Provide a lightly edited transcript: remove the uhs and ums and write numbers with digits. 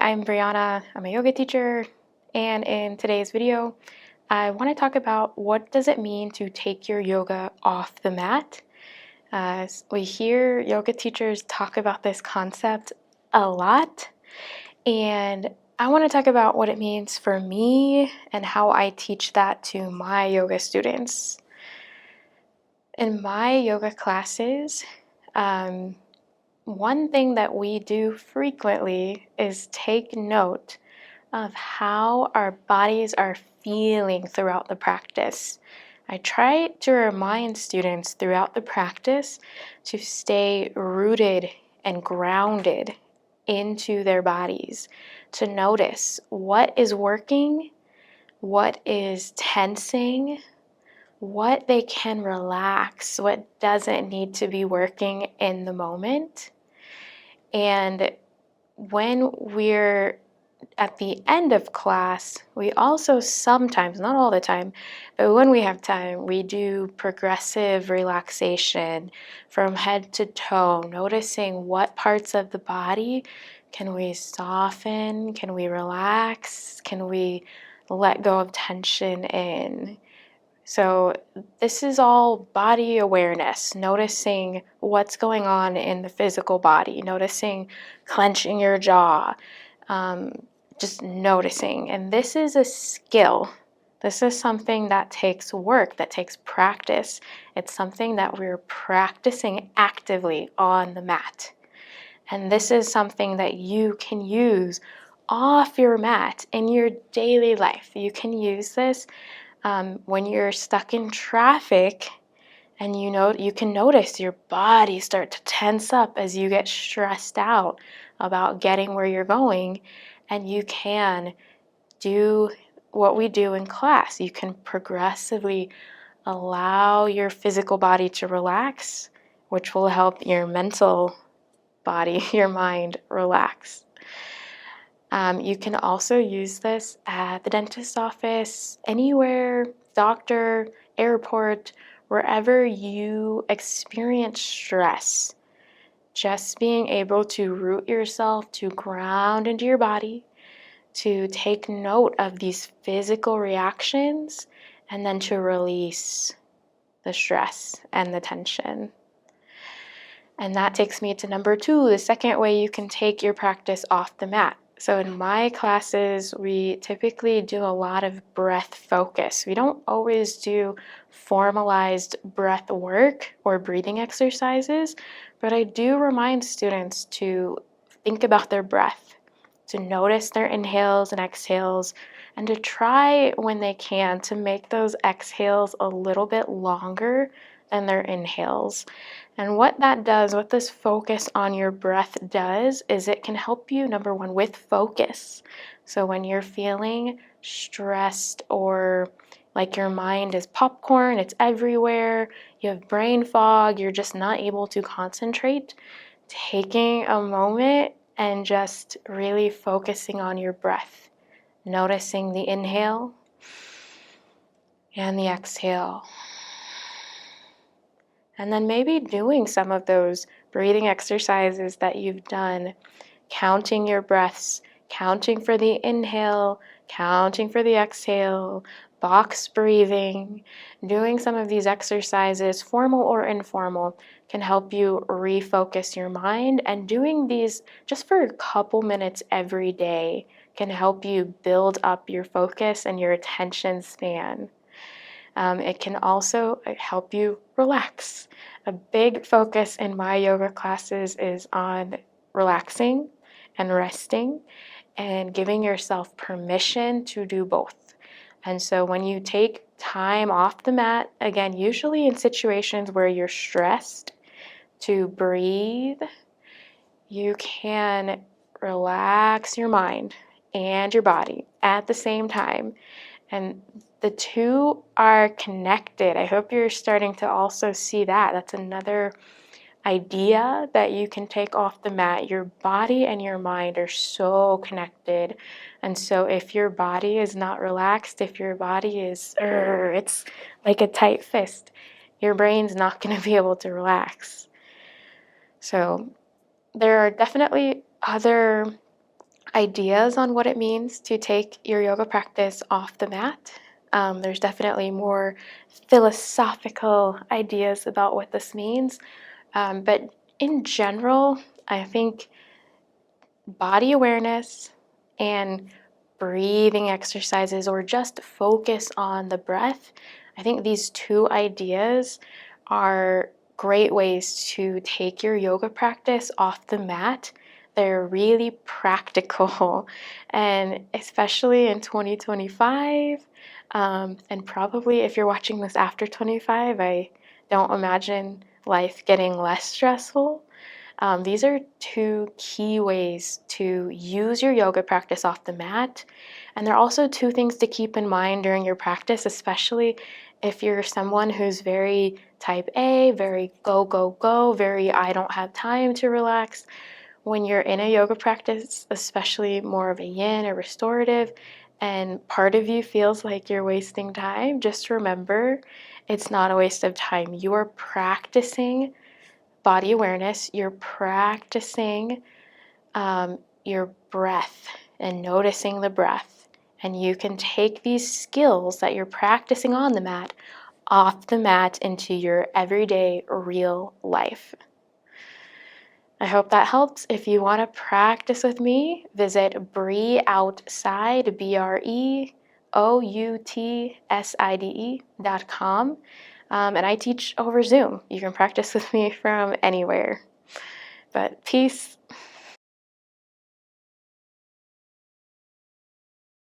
I'm Brianna. I'm a yoga teacher, and in today's video, I want to talk about what does it mean to take your yoga off the mat. We hear yoga teachers talk about this concept a lot, and I want to talk about what it means for me and how I teach that to my yoga students. In my yoga classes, one thing that we do frequently is take note of how our bodies are feeling throughout the practice. I try to remind students throughout the practice to stay rooted and grounded into their bodies, to notice what is working, what is tensing, what they can relax, what doesn't need to be working in the moment. And when we're at the end of class, we also sometimes, not all the time, but when we have time, we do progressive relaxation from head to toe, noticing what parts of the body can we soften, can we relax, can we let go of tension in. So this is all body awareness, noticing what's going on in the physical body, noticing clenching your jaw, just noticing. And this is a skill. This is something that takes work, that takes practice. It's something that we're practicing actively on the mat. And this is something that you can use off your mat in your daily life. You can use this when you're stuck in traffic, and you can notice your body start to tense up as you get stressed out about getting where you're going, and you can do what we do in class. You can progressively allow your physical body to relax, which will help your mental body, your mind, relax. You can also use this at the dentist's office, anywhere, doctor, airport, wherever you experience stress. Just being able to root yourself, to ground into your body, to take note of these physical reactions, and then to release the stress and the tension. And that takes me to number 2, the second way you can take your practice off the mat. So in my classes, we typically do a lot of breath focus. We don't always do formalized breath work or breathing exercises, but I do remind students to think about their breath, to notice their inhales and exhales, and to try when they can to make those exhales a little bit longer than their inhales. And what that does, what this focus on your breath does, is it can help you, number 1, with focus. So when you're feeling stressed or like your mind is popcorn, it's everywhere, you have brain fog, you're just not able to concentrate, taking a moment and just really focusing on your breath, noticing the inhale and the exhale. And then maybe doing some of those breathing exercises that you've done, counting your breaths, counting for the inhale, counting for the exhale, box breathing. Doing some of these exercises, formal or informal, can help you refocus your mind. And doing these just for a couple minutes every day can help you build up your focus and your attention span. It can also help you relax. A big focus in my yoga classes is on relaxing and resting and giving yourself permission to do both. And so when you take time off the mat, again, usually in situations where you're stressed, to breathe, you can relax your mind and your body at the same time. And the two are connected. I hope you're starting to also see that. That's another idea that you can take off the mat. Your body and your mind are so connected. And so if your body is not relaxed, if your body is, it's like a tight fist, your brain's not going to be able to relax. So there are definitely other ideas on what it means to take your yoga practice off the mat. There's definitely more philosophical ideas about what this means. But in general, I think body awareness and breathing exercises, or just focus on the breath, I think these two ideas are great ways to take your yoga practice off the mat. They're really practical, and especially in 2025, and probably if you're watching this after 25, I don't imagine life getting less stressful. These are two key ways to use your yoga practice off the mat. And there are also two things to keep in mind during your practice, especially if you're someone who's very type A, very go, go, go, very I don't have time to relax. When you're in a yoga practice, especially more of a yin or restorative, and part of you feels like you're wasting time, just remember it's not a waste of time. You are practicing body awareness, you're practicing your breath and noticing the breath. And you can take these skills that you're practicing on the mat off the mat into your everyday real life. I hope that helps. If you want to practice with me, visit breoutside, BREOUTSIDE.com. And I teach over Zoom. You can practice with me from anywhere. But peace.